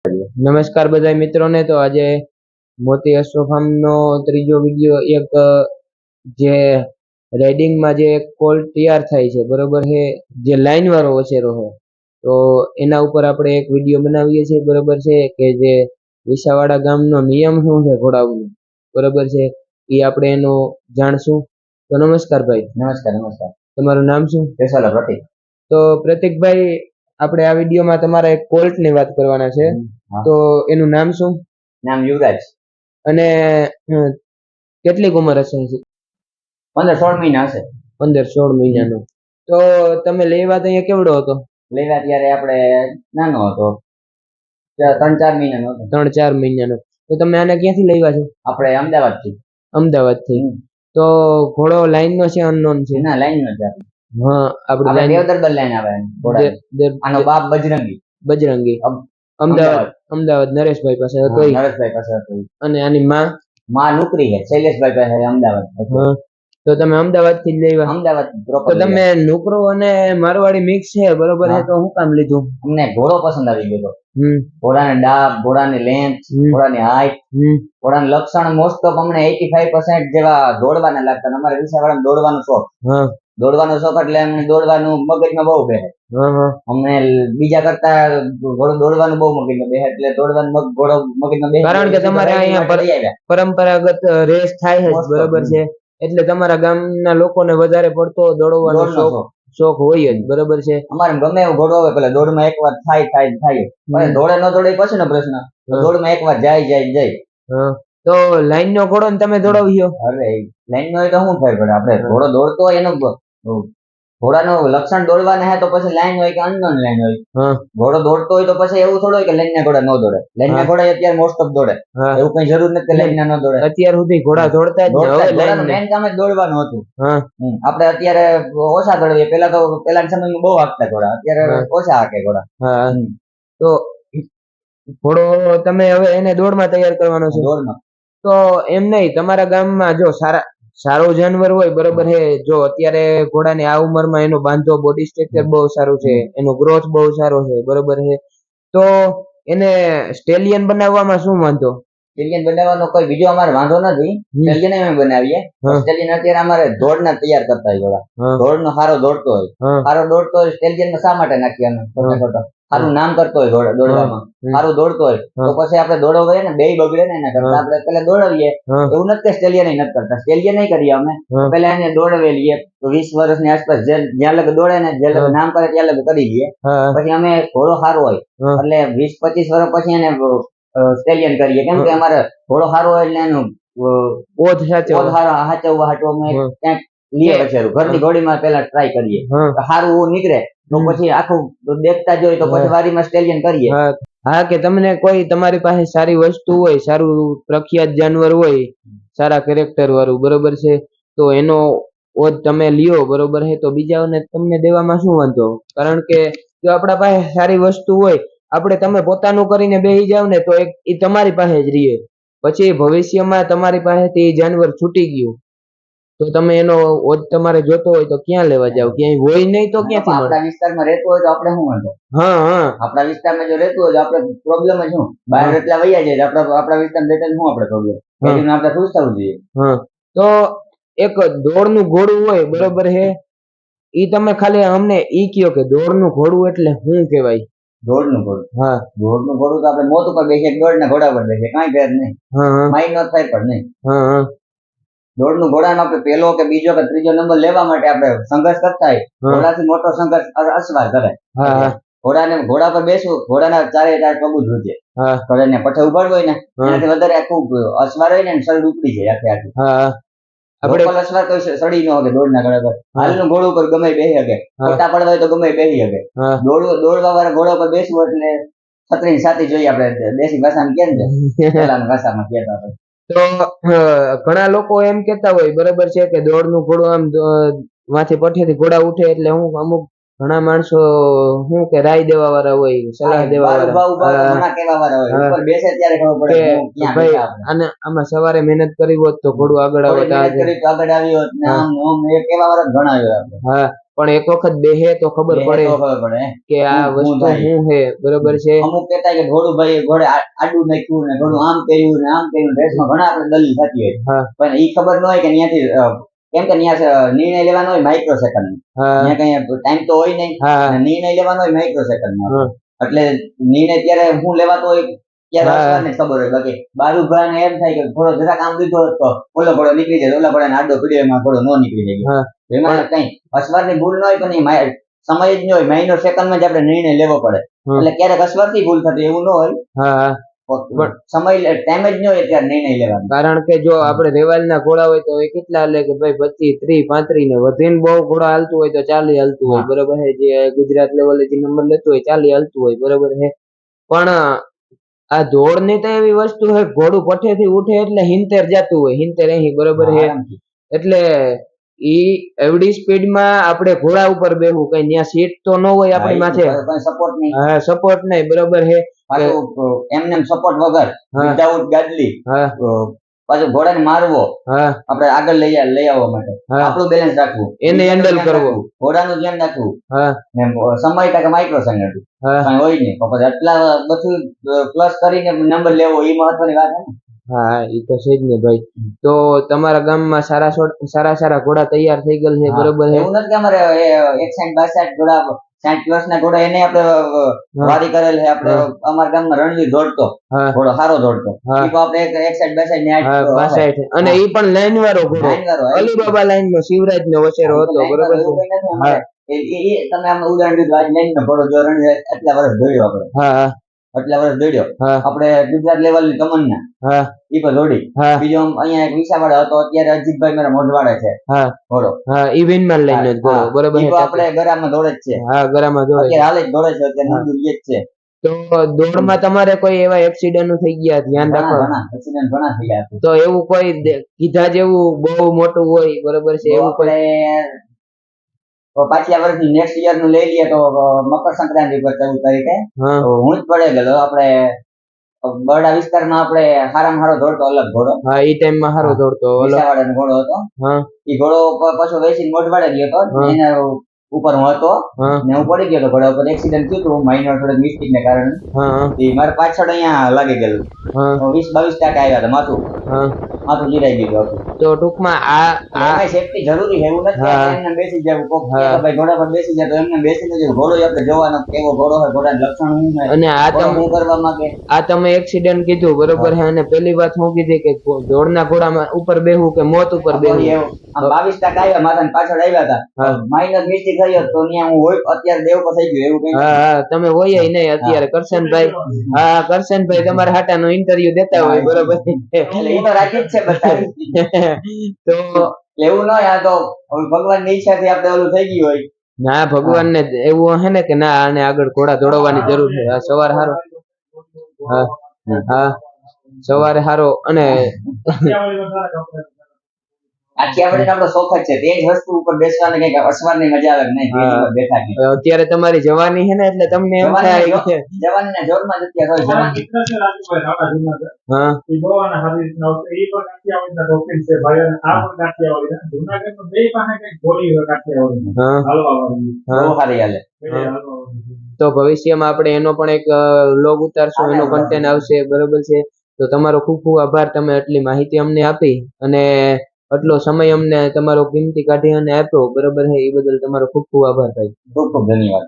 નમસ્કાર બધા મિત્રોને. તો આજે મોતી અશ્વફાર્મનો ત્રીજો વિડીયો એક જે રાઇડિંગમાં જે કોલ તૈયાર થાય છે બરોબર છે, જે લાઈન વાળો વછેરો છે, તો એના ઉપર આપણે એક વિડીયો બનાવીએ છીએ બરોબર છે, કે જે વિસાવાડા ગામનો નિયમ શું છે ઘોડાઓનો બરોબર છે એ આપણે એનો જાણશું. તો નમસ્કાર ભાઈ. નમસ્કાર. તમારું નામ શું? પેશાલા પ્રતિક. તો પ્રતિકભાઈ, આપણે આ વિડીયોમાં તમારા એક કોલ્ટ ની વાત કરવાના છે. તો એનું નામ શું? નામ યુવરાજ. અને કેટલી ઉંમર હશે? 15-16 મહિના હશે. 15-16 મહિનાનો. તો તમે લેવા તો અહીંયા કેવડો હતો? લેવા ત્યારે આપણે નાનો હતો, 3-4 મહિનાનો હતો. 3-4 મહિનાનો. તો તમે આને ક્યાંથી લેવા છે? આપણે અમદાવાદ થી. તો ઘોડો લાઈન નો છે અનનોન છે? ના, લાઈન નો છે. હા, આપણે દેવદરબાર લાઈન આવે. આનો બાપ બજરંગી. અમદાવાદ નરેશભાઈ પાસે હતો. અને આની માં નુકરી છે શૈલેષભાઈ પાસે અમદાવાદ. તો તમે અમદાવાદ થી જ લેવા? અમદાવાદ. તો તમે નુકરો અને મારવાડી મિક્સ છે બરોબર છે, તો હું કામ લીધું? અમને ઘોડો પસંદ આવી ગયો. ઘોડાને ડાબ, ઘોડાની લેન્થ, ઘોડાની હાઈટ, ઘોડાનું લક્ષણ મોસ્ટ ઓફ અમને 85% જેવા દોડવાના લાગતા. અમારે વિસાવાડામાં દોડવાનો શોખ એટલે અમને દોડવાનું મગજમાં બહુ બેસે. અમને બીજા કરતા ઘોડો દોડવાનું બહુ મગજમાં બેસે, એટલે દોડવાનું ઘોડો મગજમાં બેસે. કારણ કે તમારે અહીંયા પરંપરાગત રેસ થાય છે બરોબર છે, એટલે તમારા ગામના લોકોને વધારે પડતો દોડવાનો શોખ હોય જ બરોબર છે. અમારે ગમે એવું ઘોડો હોય, પેલા દોડમાં એકવાર થાય દોડે ન દોડે પછી નો પ્રશ્ન. દોડમાં એકવાર જાય. તો લાઈન નો ઘોડો તમે દોડાવ્યો? અરે લાઈન નો હોય તો શું ફેર પડે? આપણે ઘોડો દોડતો હોય એનું ઘોડાનું લક્ષણ દોડવાના હે, તો પછી લાઈન હોય કે અનનોન લાઈન હોય. ઘોડો દોડતો હોય તો પછી એવું થોડું હોય કે લાઈન ના ઘોડા ન દોડે. લાઈન ના ઘોડા અત્યારે મોસ્ટ ઓફ દોડે. એવું કઈ જરૂર નથી કે લાઈન ના ન દોડે. અત્યાર સુધી ઘોડા દોડતા જ ઘોડાનું મેન કામ જ દોડવાનું હતું. આપણે અત્યારે ઓછા દોડીએ. પેલાના સમયમાં બહુ હાંકતા ઘોડા, અત્યારે ઓછા હાંકે ઘોડા. તો ઘોડો તમે હવે એને દોડમાં તૈયાર કરવાનો છે? દોડમાં. તો એમ નહીં, તમારા ગામમાં જો સારું જાનવર હોય બરોબર છે, જો અત્યારે ઘોડાની આ ઉંમરમાં એનો બાંધો બોડી સ્ટ્રક્ચર બહુ સારું છે, એનો ગ્રોથ બહુ સારો છે બરોબર છે, તો એને સ્ટેલિયન બનાવવામાં શું વાંધો? સ્ટેલિયન બનાવવાનો કોઈ બીજો અમારે વાંધો નથી. સ્ટેલિયન અમે બનાવીએ. સ્ટેલિયન અત્યારે અમારે દોડના તૈયાર કરતા હોય. દોડનો સારો દોડતો હોય સ્ટેલિયન શા માટે નાખીએ અમે? સારું નામ કરતો હોય દોડવામાં, સારું દોડતો હોય તો પછી આપણે દોડવીએ ને, બે બગડે ને એના કરતા આપણે પેલા દોડાવીએ. એવું નથી કે સ્ટેલિયન નથી કરતા, સ્ટેલિયન નહીં કરીએ અમે. પેલા એને દોડાવી લઈએ 20 વર્ષની આસપાસ, જ્યાં લગે દોડે ને, જ્યાં લગે નામ કરે ત્યાં લગે કરી લઈએ. પછી અમે ઘોડો સારો હોય એટલે 20-25 વર્ષ પછી એને સ્ટેલિયન કરીએ. કેમ કે અમારે ઘોડો સારો હોય એટલે એનું ઓધ હાચવવા અમે ક્યાંક લઈએ વછેરું. ઘરની ઘોડીમાં પેલા ટ્રાય કરીએ, સારું નીકળે તો પછી આખું દેખતા જોઈ તો પછી વારીમાં સ્ટેલિયન કરીએ. હા, કે તમને કોઈ તમારી પાસે સારી વસ્તુ હોય, સારું પ્રખ્યાત જાનવર હોય, સારા કેરેક્ટર વાળું બરોબર છે, તો એનો ઓધ તમે લ્યો બરોબર છે, તો બીજાઓને તમને દેવામાં શું વાંધો? કારણ કે જો આપણા પાસે સારી વસ્તુ હોય, આપણે તમે પોતાનું કરીને બેસી જાવ ને તો એ તમારી પાસે જ રહીએ. પછી ભવિષ્યમાં તમારી પાસેથી જાનવર છૂટી ગયું તો તમે એનો ઓજ તમારે જોતો હોય તો ક્યાં લેવા જાવ? ક્યાંય હોય નહીં તો ક્યાંથી? આપણા વિસ્તારમાં રહેતું હોય તો આપણે શું વાંધો? આપણા વિસ્તારમાં જો રહેતું હોય તો આપણે પ્રોબ્લેમ જ શું? બહાર એટલા વૈયા જાય આપણા વિસ્તારમાં રહેતા શું આપણે પ્રોબ્લેમ? આપણે ખુશ થવું જોઈએ. તો એક દોડનું ઘોડું હોય બરોબર છે, ઈ તમે ખાલી અમને ઈ કયો કે દોડનું ઘોડું એટલે શું કહેવાય? દોડનું ઘોડું? દોડનું ઘોડું તો આપણે મોત ઉપર બેસીએ, દોડના ઘોડા પર બેસીએ, કાંઈ ફેર નહીં. માઇન્ડ નો થાય પણ નહીં. દોડનું ઘોડામાં આપણે પહેલો કે બીજો કે ત્રીજો નંબર લેવા માટે આપણે સંઘર્ષ કરતા હોય. ઘોડાથી મોટો સંઘર્ષ અસવાર કરે. ઘોડા પર બેસવું, ઘોડાના ચારે ચાર પગું ધ્રુજે. ઘોડાને પઠે ઉભાડવું હોય ને એનાથી વધારે આખું અસવાર હોય ને શરીર ઉપડી જાય આખે આખું. આપણે અસવાર કોઈ સડી ન શકે દોડના ઘોડા પર. હાલનું ઘોડું પર ગમે બેસી શકે, ખોટા પડવા હોય તો ગમે બેસી શકે. દોડવા વાળા ઘોડા પર બેસવું એટલે છત્રીની સાથી જોઈએ. આપણે દેશી ભાષામાં કેમ છે, પેલાની ભાષામાં કહેતા હોય. તો ઘણા લોકો એમ કેતા હોય બરોબર છે કે દોડનું ઘોડું આમ માથે પઠેથી ઘોડા ઉઠે એટલે હું અમુક ઘણા માણસો શું કે રાય દેવા વાળા હોય, સલાહ દેવા વાળા ઉપર બેસે ત્યારે ખબર પડે કે ભાઈ આમાં સવારે મહેનત કરી હોત તો ઘોડું આગળ આવત, આગળ આવી હોત ને આમ એ કેવા વાળા ઘણા આવ્યા. પણ એક વખત બેહે તો ખબર પડે કે આ વસ્તુ શું છે, બરોબર છે. અમુક કહેતા કે ઘોડું ભાઈ ઘોડે આડું નાખ્યું ને ઘોડું આમ કર્યું ને આમ કર્યું, રેસમાં ઘણા આપણે દલીલ થતી હોય, પણ ઈ ખબર ન હોય કે ત્યાંથી કેમ કે ત્યાં નિર્ણય લેવાનો હોય માઇક્રો સેકન્ડ, ત્યાં કઈ ટાઈમ તો હોય નહીં, નિર્ણય લેવાનો હોય માઇક્રો સેકન્ડમાં, એટલે નિર્ણય ત્યારે હું લેવાતો હોય ત્યારે ખબર હોય. બાકી બારુભાઈ ને એમ થાય કે ઘોડો જરાક આમ લીધો તો ઓલો ઘોડો નીકળી જાય, ઓલા ઘોડાને આડો પીડ્યો એમાં ઘોડો ન નીકળી જાય. એમાં કઈ અસવારની ભૂલ ન હોય, પણ સમય જ ન હોય, માઇનોર સેકન્ડમાં જ આપણે નિર્ણય લેવો પડે. એટલે ક્યારેક અસવારથી ભૂલ થતી એવું ન હોય, સમય ટાઈમ જ ન હોય ત્યારે નિર્ણય લેવાનો. કારણ કે જો આપણે રેવાલના ઘોડા હોય તો એ કેટલા લે કે ભાઈ 25, 30, 35 ને વધીને બહુ ઘોડા હાલતું હોય તો 40 હાલતું હોય, બરોબર છે. જે ગુજરાત લેવલે જે નંબર લેતું હોય 40 હાલતું હોય, બરોબર છે. પણ આ દોડ ની તો એવી વસ્તુ છે, ઘોડું પઠેથી ઉઠે એટલે 70 જતું હોય, 70, 80, બરોબર છે. એટલે ઈ એવડી સ્પીડ માં આપણે ઘોડા ઉપર બેહવું, કઈ ત્યાં સીટ તો ન હોય આપણી માથે, સપોર્ટ નહીં, સપોર્ટ નહીં, બરોબર છે. એમને સપોર્ટ વગર વિધાઉટ ગાડલી પાછું ઘોડાને મારવો, આપણે આગળ લઈ આવવા માટે આપણું બેલેન્સ રાખવું, એને હેન્ડલ કરવું, ઘોડાનું ધ્યાન રાખવું, સમય ટકા માઇક્રો સેકન્ડ હોય નહીં, તો પછી આટલા બધું પ્લસ કરીને નંબર લેવો એ મહત્વની વાત છે ને. હા, એ તો છે જ ને ભાઈ. તો તમારા ગામમાં સારા ઘોડા તૈયાર થઈ ગયેલ છે, બરોબર છે. એવું નથી કે અમારે 61-62 ઘોડા 60+ ના ઘોડા એને આપણે વારી કરેલ છે. આપણે અમારા ગામમાં રણવીર દોડતો ઘોડો સારો દોડતો, આપણે 61-62 અને એ પણ લાઈન વાળો ઘોડો, અલીબાબા લાઈન નો શિવરાજ નો વસેરો હતો, બરોબર છે. તમે આમ ઉદાહરણ દીધું, આજ લાઈન નો ઘોડો જો રણવીર એટલા વર્ષ દોડ્યો, આપણે એટલા વર્ષ દોડ્યો, આપણે ગુજરાત લેવલ ની તમન્ના ઈ પર દોડી. બીજો અહીંયા એક વિસાવાડા હતો, અત્યારે અજીતભાઈ મારા મોઢવાડે છે ઘોડો, ઈ વિનમાન લઈને ઘોડો, બરોબર છે. આપણે ગરામાં દોડે જ છે, ગરામાં દોડે છે, હાલે જ દોડે છે, અત્યારે મંજૂરી જ છે. તો દોડમાં તમારે કોઈ એવા એક્સિડન્ટ થઈ ગયા, ધ્યાન રાખો, એક્સિડન્ટ ઘણા થઈ ગયા, તો એવું કોઈ કીધા જેવું બહુ મોટું હોય, બરોબર છે, એવું કોઈ પાછલા વર્ષની નેક્સ્ટ યર નું લઈ લઈએ તો મકર સંક્રાંતિ પર 14 તારીખે હું જ પડે ગયેલો. આપણે બરડા વિસ્તારમાં આપણે હારામાં હારો દોડતો અલગ ઘોડો, એ ટાઈમ માં હારો દોડતો વિસાવાડાનો ઘોડો હતો. એ ઘોડો પાછો વેચીને મોઢવાડે ગયો હતો, એના ઉપર હું હતો ને હું પડી ગયો હતો ઘોડા ઉપર. એક્સિડન્ટ થયું હતું માઇનર થોડુંક મિસ્ટેક ને કારણે, મારે પાછળ અહીંયા લાગી ગયેલું, 20-22 આવ્યા હતા, માથું જીરાઈ ગયું હતું. તો ટૂંકમાં આ સેફટી જરૂરી છે, એવું નથી એમને બેસી જવું, ભાઈ ઘોડા પર બેસી જાય તો એમને બેસીને જ ઘોડો આપણે જોવાનો કેવો ઘોડો હોય, ઘોડાના લક્ષણ શું, અને આ તમે કરવા માંગે. આ તમે એક્સિડન્ટ કીધું, બરોબર છે. અને પેલી વાત હું કીધી કે દોડના ઘોડામાં ઉપર બેહવું કે મોત ઉપર બેહવું, 22% આવ્યા માથાની પાછળ આવ્યા હતા, માઇનર મિસ્ટેક થઈ તો ત્યાં હું હોય અત્યારે દેવ પર થઈ ગયો એવું કઈ. તમે હોય નહીં અત્યારે કરશનભાઈ, કરશનભાઈ તમારા હાટાનો ઇન્ટરવ્યુ દેતા હોય, બરોબર એટલે એ તો રાખી જ છે બતાવી. તો એવું ન હોય, આ તો ભગવાનની ઈચ્છાથી આપણે ઓલું થઈ ગયું હોય. ના, ભગવાન ને એવું હે ને કે ના આને આગળ ઘોડા દોડવાની જરૂર છે. સવાર હારો, સવારે હારો, અને આખી આપણે આપણો શોખ જ છે, તે જ વસ્તુ ઉપર બેસવાની કઈક અસવારની મજા આવે નહીં, બેઠા કે અત્યારે તમારી જવાની છે ને, એટલે તમને એમ થાય કે જવાનીના જોરમાં જ અત્યારે હોય છે. તો ભવિષ્યમાં આપણે એનો પણ એક લોગ ઉતારશું, એનો કન્ટેન્ટ આવશે, બરોબર છે. તો તમારો ખૂબ ખૂબ આભાર, તમે આટલી માહિતી અમને આપી અને આટલો સમય અમને તમારો કિંમતી કાઢી અને આપ્યો, બરોબર છે. એ બદલ તમારો ખૂબ ખૂબ આભાર ભાઈ. ખૂબ ખૂબ ધન્યવાદ.